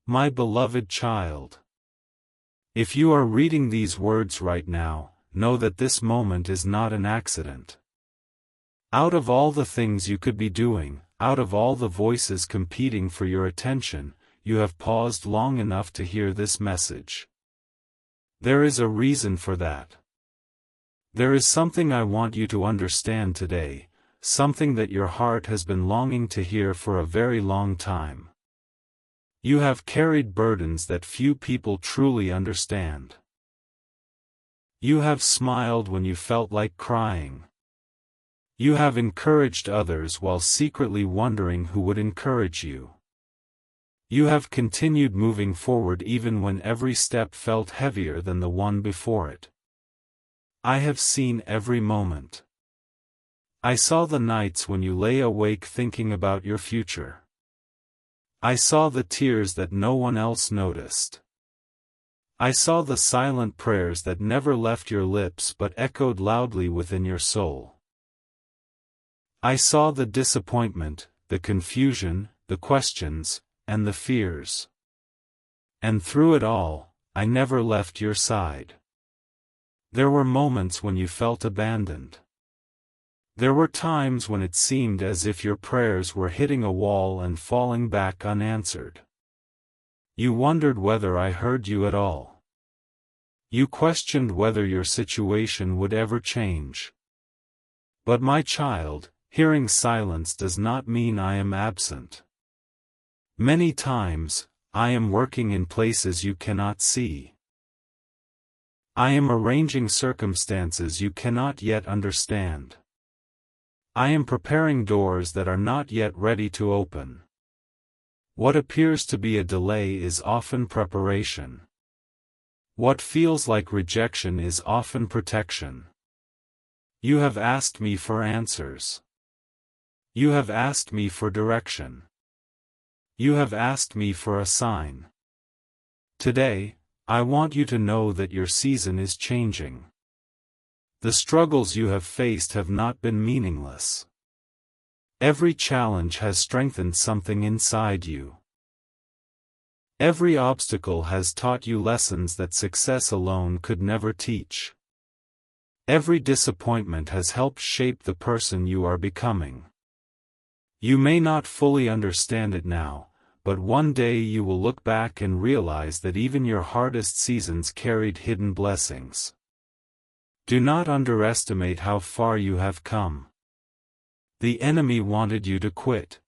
My beloved child. If you are reading these words right now, know that this moment is not an accident. Out of all the things you could be doing, out of all the voices competing for your attention, you have paused long enough to hear this message. There is a reason for that. There is something I want you to understand today, something that your heart has been longing to hear for a very long time. You have carried burdens that few people truly understand. You have smiled when you felt like crying. You have encouraged others while secretly wondering who would encourage you. You have continued moving forward even when every step felt heavier than the one before it. I have seen every moment. I saw the nights when you lay awake thinking about your future. I saw the tears that no one else noticed. I saw the silent prayers that never left your lips but echoed loudly within your soul. I saw the disappointment, the confusion, the questions, and the fears. And through it all, I never left your side. There were moments when you felt abandoned. There were times when it seemed as if your prayers were hitting a wall and falling back unanswered. You wondered whether I heard you at all. You questioned whether your situation would ever change. But my child, hearing silence does not mean I am absent. Many times, I am working in places you cannot see. I am arranging circumstances you cannot yet understand. I am preparing doors that are not yet ready to open. What appears to be a delay is often preparation. What feels like rejection is often protection. You have asked me for answers. You have asked me for direction. You have asked me for a sign. Today, I want you to know that your season is changing. The struggles you have faced have not been meaningless. Every challenge has strengthened something inside you. Every obstacle has taught you lessons that success alone could never teach. Every disappointment has helped shape the person you are becoming. You may not fully understand it now, but one day you will look back and realize that even your hardest seasons carried hidden blessings. Do not underestimate how far you have come. The enemy wanted you to quit.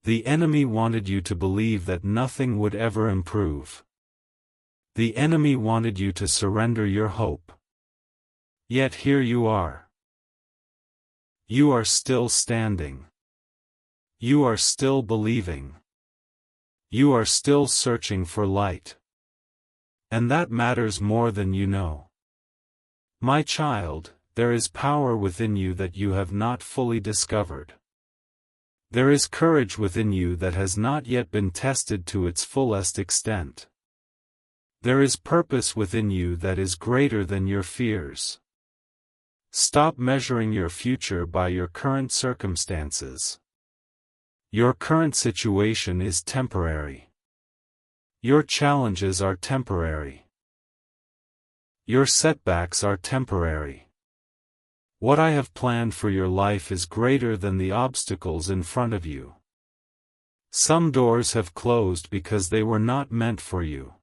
The enemy wanted you to believe that nothing would ever improve. The enemy wanted you to surrender your hope. Yet here you are. You are still standing. You are still believing. You are still searching for light. And that matters more than you know. My child, there is power within you that you have not fully discovered. There is courage within you that has not yet been tested to its fullest extent. There is purpose within you that is greater than your fears. Stop measuring your future by your current circumstances. Your current situation is temporary. Your challenges are temporary. Your setbacks are temporary. What I have planned for your life is greater than the obstacles in front of you. Some doors have closed because they were not meant for you.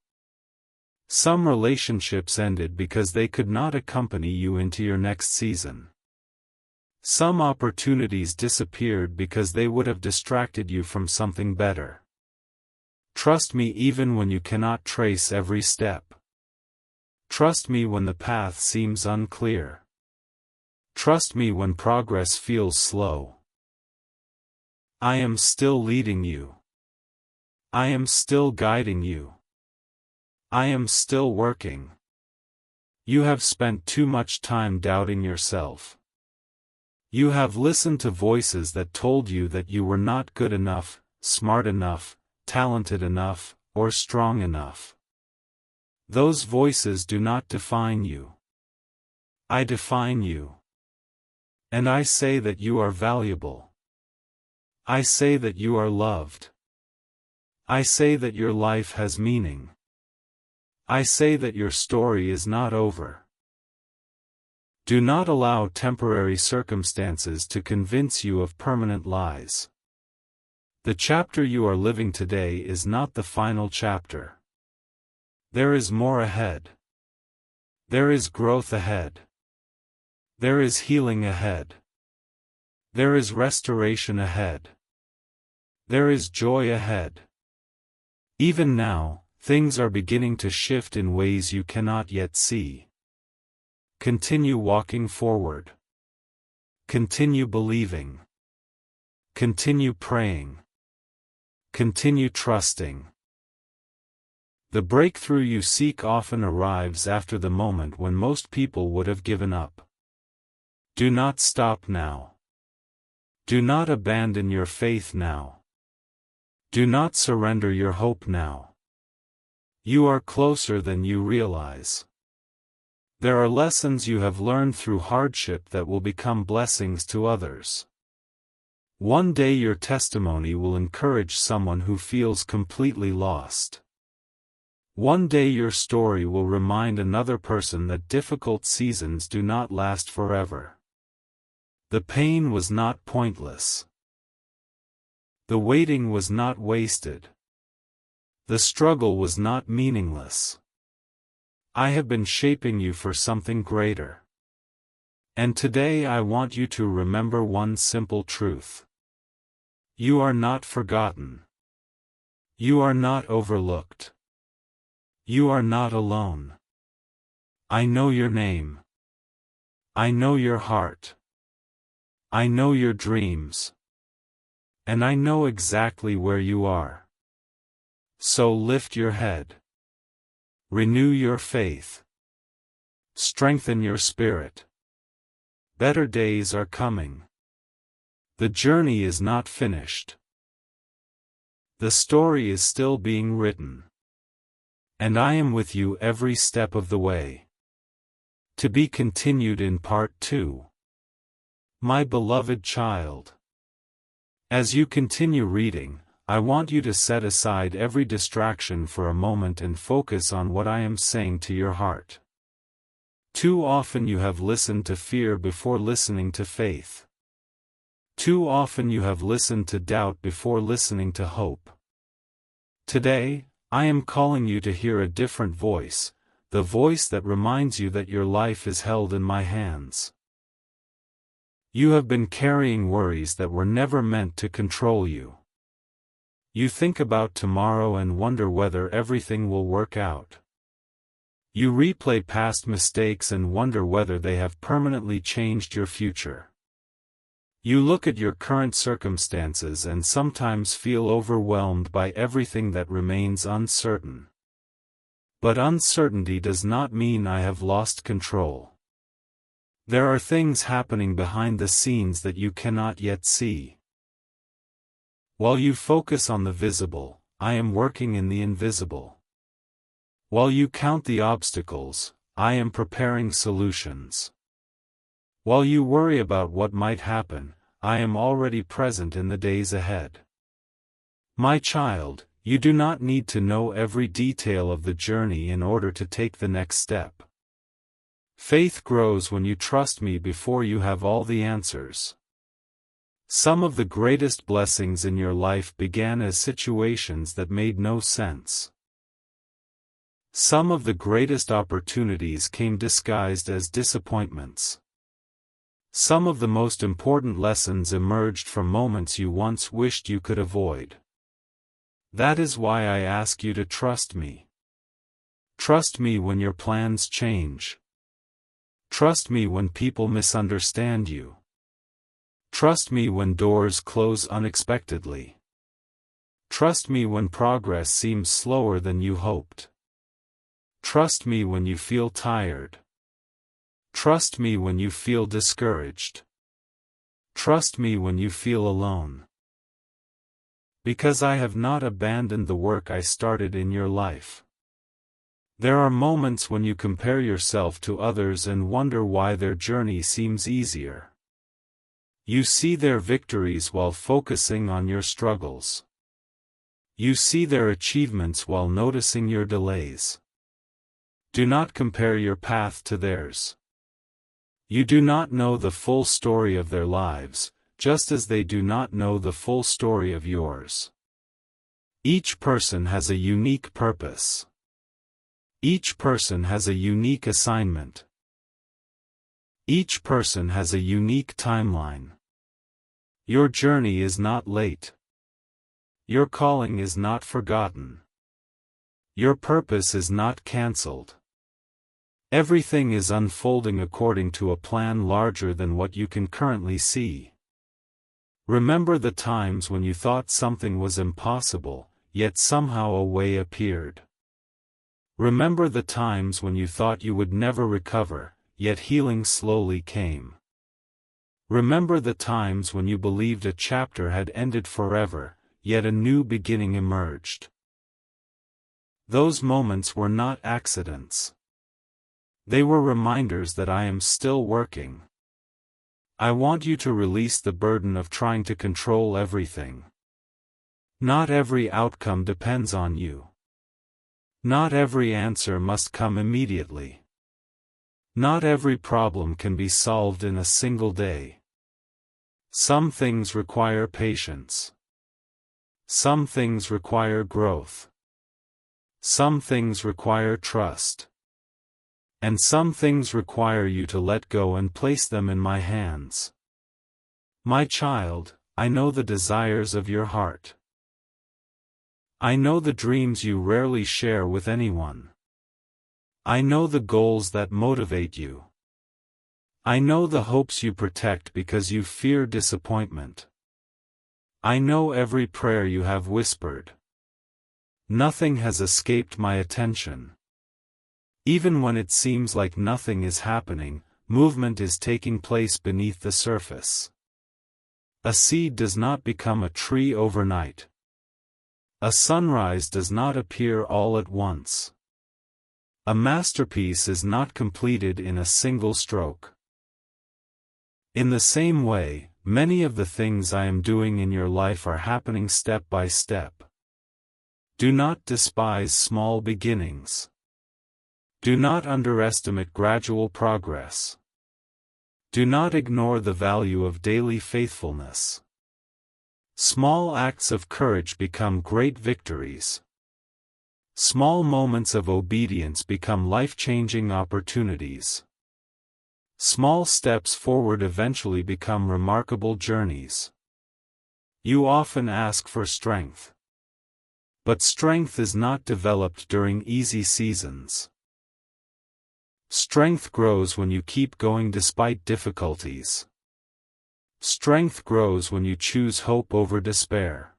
Some relationships ended because they could not accompany you into your next season. Some opportunities disappeared because they would have distracted you from something better. Trust me even when you cannot trace every step. Trust me when the path seems unclear. Trust me when progress feels slow. I am still leading you. I am still guiding you. I am still working. You have spent too much time doubting yourself. You have listened to voices that told you that you were not good enough, smart enough, talented enough, or strong enough. Those voices do not define you. I define you. And I say that you are valuable. I say that you are loved. I say that your life has meaning. I say that your story is not over. Do not allow temporary circumstances to convince you of permanent lies. The chapter you are living today is not the final chapter. There is more ahead. There is growth ahead. There is healing ahead. There is restoration ahead. There is joy ahead. Even now, things are beginning to shift in ways you cannot yet see. Continue walking forward. Continue believing. Continue praying. Continue trusting. The breakthrough you seek often arrives after the moment when most people would have given up. Do not stop now. Do not abandon your faith now. Do not surrender your hope now. You are closer than you realize. There are lessons you have learned through hardship that will become blessings to others. One day your testimony will encourage someone who feels completely lost. One day your story will remind another person that difficult seasons do not last forever. The pain was not pointless. The waiting was not wasted. The struggle was not meaningless. I have been shaping you for something greater. And today I want you to remember one simple truth. You are not forgotten. You are not overlooked. You are not alone. I know your name. I know your heart. I know your dreams. And I know exactly where you are. So lift your head. Renew your faith. Strengthen your spirit. Better days are coming. The journey is not finished. The story is still being written. And I am with you every step of the way. To be continued in Part 2. My beloved child. As you continue reading, I want you to set aside every distraction for a moment and focus on what I am saying to your heart. Too often you have listened to fear before listening to faith. Too often you have listened to doubt before listening to hope. Today, I am calling you to hear a different voice, the voice that reminds you that your life is held in my hands. You have been carrying worries that were never meant to control you. You think about tomorrow and wonder whether everything will work out. You replay past mistakes and wonder whether they have permanently changed your future. You look at your current circumstances and sometimes feel overwhelmed by everything that remains uncertain. But uncertainty does not mean I have lost control. There are things happening behind the scenes that you cannot yet see. While you focus on the visible, I am working in the invisible. While you count the obstacles, I am preparing solutions. While you worry about what might happen, I am already present in the days ahead. My child, you do not need to know every detail of the journey in order to take the next step. Faith grows when you trust me before you have all the answers. Some of the greatest blessings in your life began as situations that made no sense. Some of the greatest opportunities came disguised as disappointments. Some of the most important lessons emerged from moments you once wished you could avoid. That is why I ask you to trust me. Trust me when your plans change. Trust me when people misunderstand you. Trust me when doors close unexpectedly. Trust me when progress seems slower than you hoped. Trust me when you feel tired. Trust me when you feel discouraged. Trust me when you feel alone. Because I have not abandoned the work I started in your life. There are moments when you compare yourself to others and wonder why their journey seems easier. You see their victories while focusing on your struggles. You see their achievements while noticing your delays. Do not compare your path to theirs. You do not know the full story of their lives, just as they do not know the full story of yours. Each person has a unique purpose. Each person has a unique assignment. Each person has a unique timeline. Your journey is not late. Your calling is not forgotten. Your purpose is not cancelled. Everything is unfolding according to a plan larger than what you can currently see. Remember the times when you thought something was impossible, yet somehow a way appeared. Remember the times when you thought you would never recover, yet healing slowly came. Remember the times when you believed a chapter had ended forever, yet a new beginning emerged. Those moments were not accidents. They were reminders that I am still working. I want you to release the burden of trying to control everything. Not every outcome depends on you. Not every answer must come immediately. Not every problem can be solved in a single day. Some things require patience. Some things require growth. Some things require trust. And some things require you to let go and place them in my hands. My child, I know the desires of your heart. I know the dreams you rarely share with anyone. I know the goals that motivate you. I know the hopes you protect because you fear disappointment. I know every prayer you have whispered. Nothing has escaped my attention. Even when it seems like nothing is happening, movement is taking place beneath the surface. A seed does not become a tree overnight. A sunrise does not appear all at once. A masterpiece is not completed in a single stroke. In the same way, many of the things I am doing in your life are happening step by step. Do not despise small beginnings. Do not underestimate gradual progress. Do not ignore the value of daily faithfulness. Small acts of courage become great victories. Small moments of obedience become life-changing opportunities. Small steps forward eventually become remarkable journeys. You often ask for strength. But strength is not developed during easy seasons. Strength grows when you keep going despite difficulties. Strength grows when you choose hope over despair.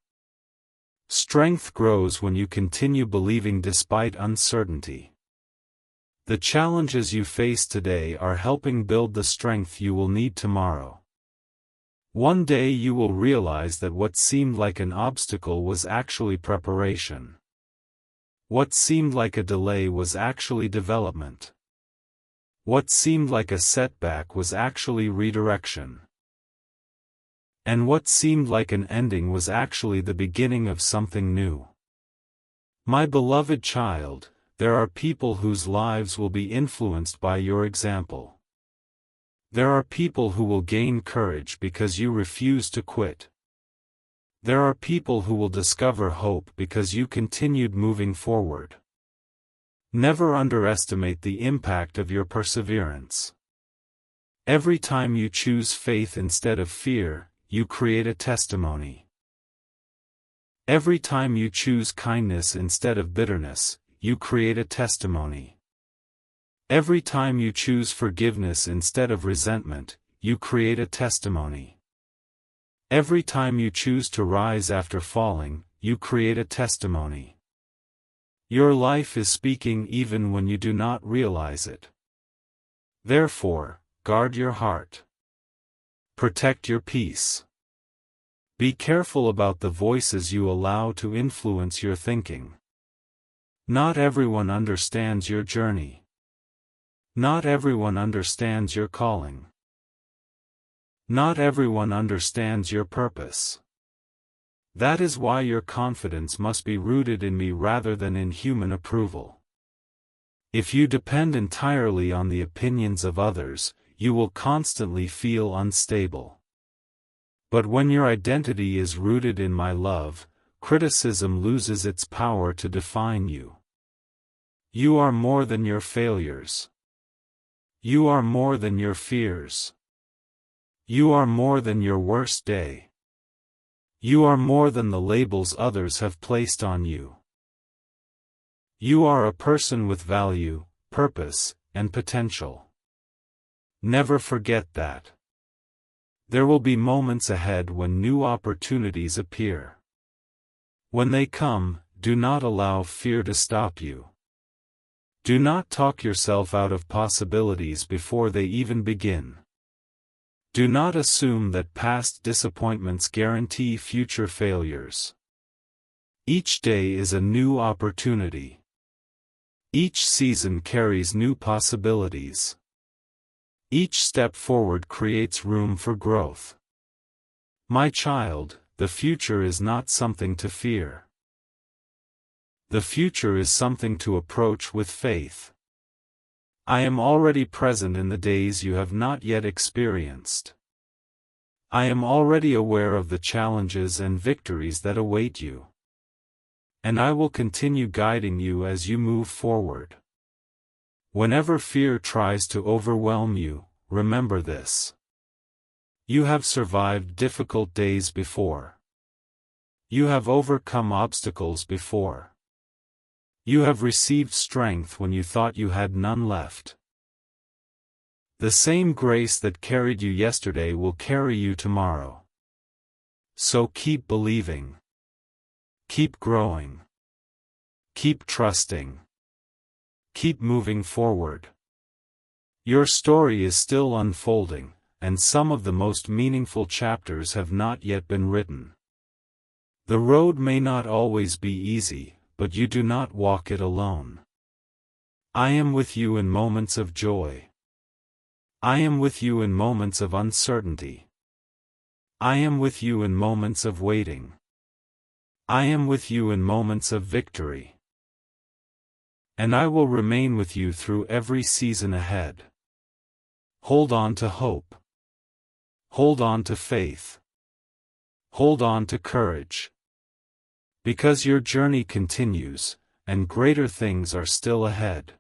Strength grows when you continue believing despite uncertainty. The challenges you face today are helping build the strength you will need tomorrow. One day you will realize that what seemed like an obstacle was actually preparation. What seemed like a delay was actually development. What seemed like a setback was actually redirection. And what seemed like an ending was actually the beginning of something new. My beloved child, there are people whose lives will be influenced by your example. There are people who will gain courage because you refuse to quit. There are people who will discover hope because you continued moving forward. Never underestimate the impact of your perseverance. Every time you choose faith instead of fear, you create a testimony. Every time you choose kindness instead of bitterness, you create a testimony. Every time you choose forgiveness instead of resentment, you create a testimony. Every time you choose to rise after falling, you create a testimony. Your life is speaking even when you do not realize it. Therefore, guard your heart. Protect your peace. Be careful about the voices you allow to influence your thinking. Not everyone understands your journey. Not everyone understands your calling. Not everyone understands your purpose. That is why your confidence must be rooted in me rather than in human approval. If you depend entirely on the opinions of others, you will constantly feel unstable. But when your identity is rooted in my love, criticism loses its power to define you. You are more than your failures. You are more than your fears. You are more than your worst day. You are more than the labels others have placed on you. You are a person with value, purpose, and potential. Never forget that. There will be moments ahead when new opportunities appear. When they come, do not allow fear to stop you. Do not talk yourself out of possibilities before they even begin. Do not assume that past disappointments guarantee future failures. Each day is a new opportunity. Each season carries new possibilities. Each step forward creates room for growth. My child, the future is not something to fear. The future is something to approach with faith. I am already present in the days you have not yet experienced. I am already aware of the challenges and victories that await you. And I will continue guiding you as you move forward. Whenever fear tries to overwhelm you, remember this. You have survived difficult days before. You have overcome obstacles before. You have received strength when you thought you had none left. The same grace that carried you yesterday will carry you tomorrow. So keep believing. Keep growing. Keep trusting. Keep moving forward. Your story is still unfolding, and some of the most meaningful chapters have not yet been written. The road may not always be easy, but you do not walk it alone. I am with you in moments of joy. I am with you in moments of uncertainty. I am with you in moments of waiting. I am with you in moments of victory. And I will remain with you through every season ahead. Hold on to hope. Hold on to faith. Hold on to courage. Because your journey continues, and greater things are still ahead.